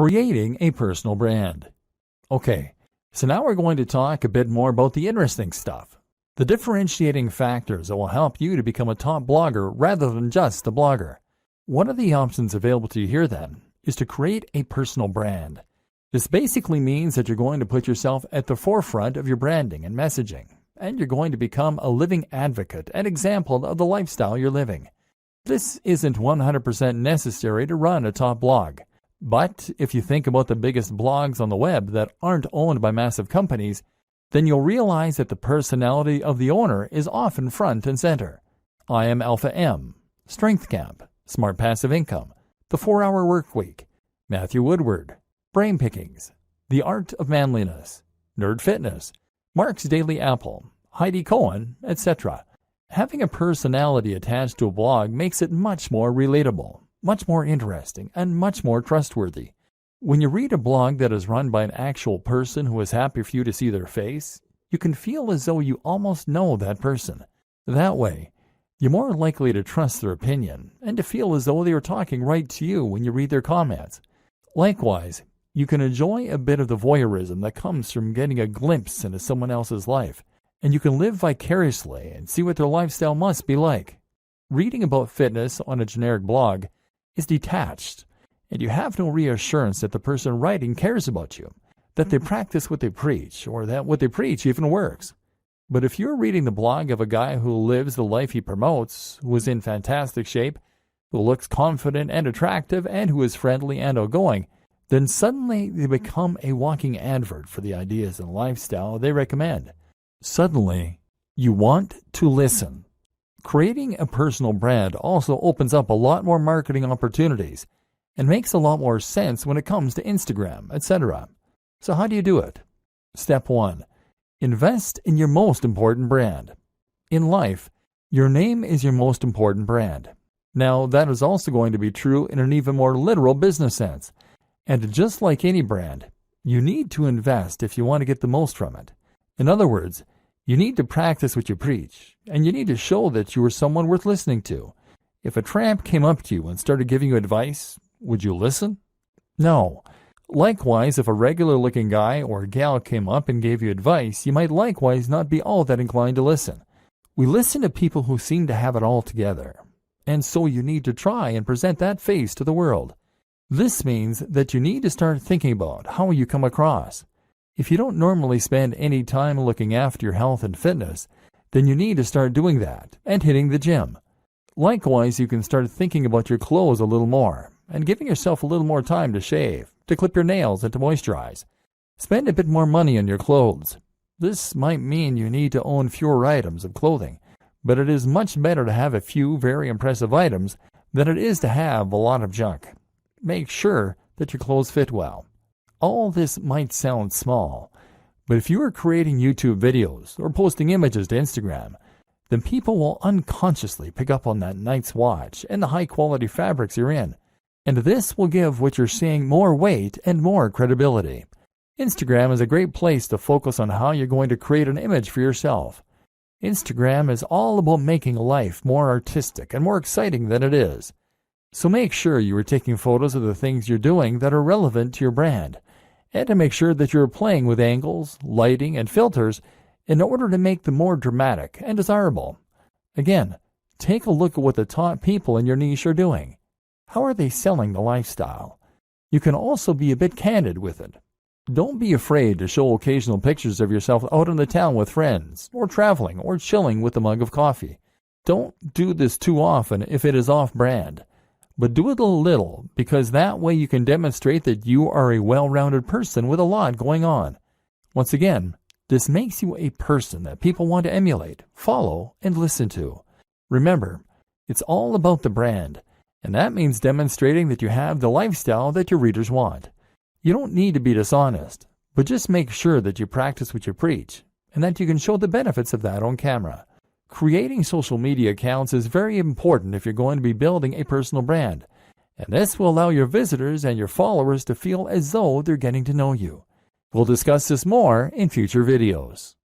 Creating a personal brand. Okay, so now we're going to talk a bit more about the interesting stuff, the differentiating factors that will help you to become a top blogger rather than just a blogger. One of the options available to you here then is to create a personal brand. This basically means that you're going to put yourself at the forefront of your branding and messaging, and you're going to become a living advocate and example of the lifestyle you're living. This isn't 100% necessary to run a top blog. But if you think about the biggest blogs on the web that aren't owned by massive companies, then you'll realize that the personality of the owner is often front and center. I Am Alpha M, Strength Camp, Smart Passive Income, The 4-Hour Workweek, Matthew Woodward, Brain Pickings, The Art of Manliness, Nerd Fitness, Mark's Daily Apple, Heidi Cohen, etc. Having a personality attached to a blog makes it much more relatable, much more interesting, and much more trustworthy. When you read a blog that is run by an actual person who is happy for you to see their face, you can feel as though you almost know that person. That way, you're more likely to trust their opinion and to feel as though they are talking right to you when you read their comments. Likewise, you can enjoy a bit of the voyeurism that comes from getting a glimpse into someone else's life, and you can live vicariously and see what their lifestyle must be like. Reading about fitness on a generic blog is detached, and you have no reassurance that the person writing cares about you, that they practice what they preach, or that what they preach even works. But if you're reading the blog of a guy who lives the life he promotes, who is in fantastic shape, who looks confident and attractive, and who is friendly and outgoing, then suddenly they become a walking advert for the ideas and lifestyle they recommend. Suddenly, you want to listen. Creating a personal brand also opens up a lot more marketing opportunities and makes a lot more sense when it comes to Instagram, etc. So how do you do it? Step 1. Invest in your most important brand. In life, your name is your most important brand. Now, that is also going to be true in an even more literal business sense. And just like any brand, you need to invest if you want to get the most from it. In other words, you need to practice what you preach, and you need to show that you are someone worth listening to. If a tramp came up to you and started giving you advice, would you listen? No. Likewise, if a regular-looking guy or gal came up and gave you advice, you might likewise not be all that inclined to listen. We listen to people who seem to have it all together, and so you need to try and present that face to the world. This means that you need to start thinking about how you come across. If you don't normally spend any time looking after your health and fitness, then you need to start doing that and hitting the gym. Likewise, you can start thinking about your clothes a little more and giving yourself a little more time to shave, to clip your nails, and to moisturize. Spend a bit more money on your clothes. This might mean you need to own fewer items of clothing, but it is much better to have a few very impressive items than it is to have a lot of junk. Make sure that your clothes fit well. All this might sound small, but if you are creating YouTube videos or posting images to Instagram, then people will unconsciously pick up on that Knight's watch and the high-quality fabrics you're in, and this will give what you're saying more weight and more credibility. Instagram is a great place to focus on how you're going to create an image for yourself. Instagram is all about making life more artistic and more exciting than it is. So make sure you are taking photos of the things you're doing that are relevant to your brand, and to make sure that you're playing with angles, lighting, and filters in order to make them more dramatic and desirable. Again, take a look at what the top people in your niche are doing. How are they selling the lifestyle? You can also be a bit candid with it. Don't be afraid to show occasional pictures of yourself out in the town with friends, or traveling, or chilling with a mug of coffee. Don't do this too often if it is off-brand. But do it a little, because that way you can demonstrate that you are a well-rounded person with a lot going on. Once again, this makes you a person that people want to emulate, follow, and listen to. Remember, it's all about the brand, and that means demonstrating that you have the lifestyle that your readers want. You don't need to be dishonest, but just make sure that you practice what you preach, and that you can show the benefits of that on camera. Creating social media accounts is very important if you're going to be building a personal brand, and this will allow your visitors and your followers to feel as though they're getting to know you. We'll discuss this more in future videos.